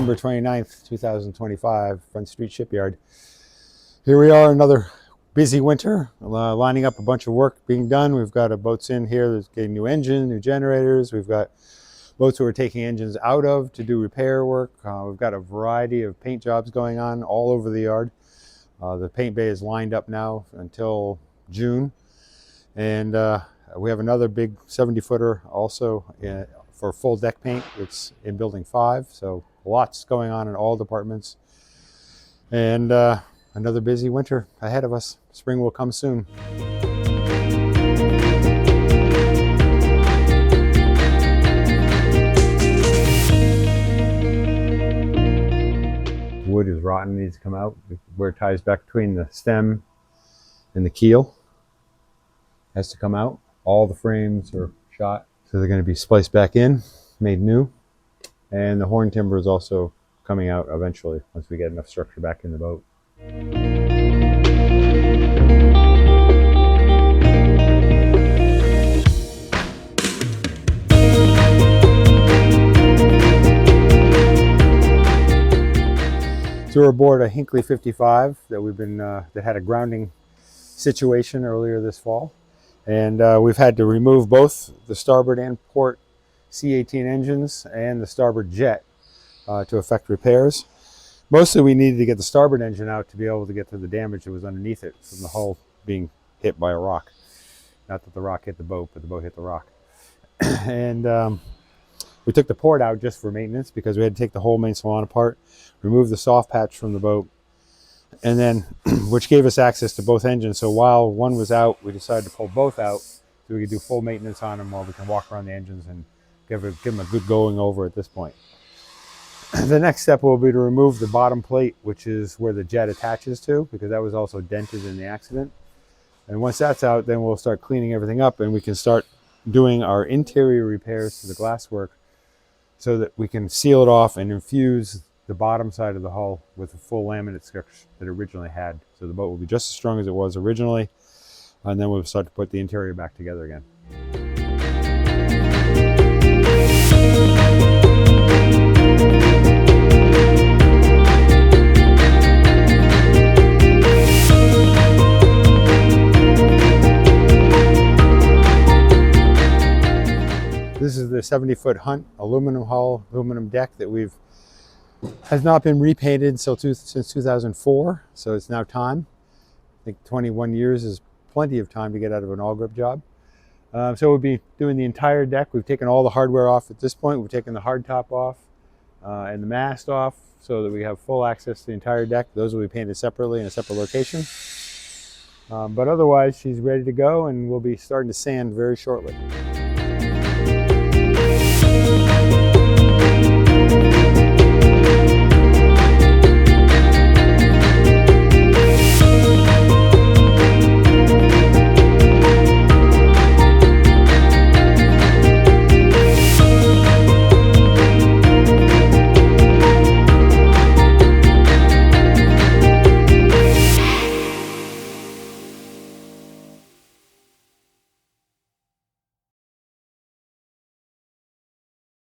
December 29th, 2025, front Street Shipyard. Here we are, another busy winter, lining up a bunch of work being done. We've got boats in here that's getting new engine, new generators. We've got boats who are taking engines out of to do repair work. We've got a variety of paint jobs going on all over the yard. The paint bay is lined up now until June. And we have another big 70-footer also for full deck paint. It's in building 5, so lots going on in all departments. And another busy winter ahead of us. Spring will come soon. Wood is rotten, needs to come out. Where it ties back between the stem and the keel has to come out. All the frames are shot, so they're going to be spliced back in, made new. And the horn timber is also coming out eventually once we get enough structure back in the boat. So we're aboard a Hinckley 55 that that had a grounding situation earlier this fall, and we've had to remove both the starboard and port C-18 engines and the starboard jet to effect repairs. Mostly we needed to get the starboard engine out to be able to get to the damage that was underneath it from the hull being hit by a rock. Not that the rock hit the boat, but the boat hit the rock. And we took the port out just for maintenance because we had to take the whole main salon apart, remove the soft patch from the boat, and then, which gave us access to both engines. So while one was out, we decided to pull both out so we could do full maintenance on them while we can walk around the engines and give them a good going over at this point. The next step will be to remove the bottom plate, which is where the jet attaches to, because that was also dented in the accident. And once that's out, then we'll start cleaning everything up and we can start doing our interior repairs to the glasswork so that we can seal it off and infuse the bottom side of the hull with the full laminate structure that it originally had. So the boat will be just as strong as it was originally, and then we'll start to put the interior back together again. This is the 70-foot Hunt aluminum hull, aluminum deck that has not been repainted since 2004, so it's now time. I think 21 years is plenty of time to get out of an all grip job. So we'll be doing the entire deck. We've taken all the hardware off at this point. We've taken the hard top off and the mast off so that we have full access to the entire deck. Those will be painted separately in a separate location. But otherwise, she's ready to go, and we'll be starting to sand very shortly.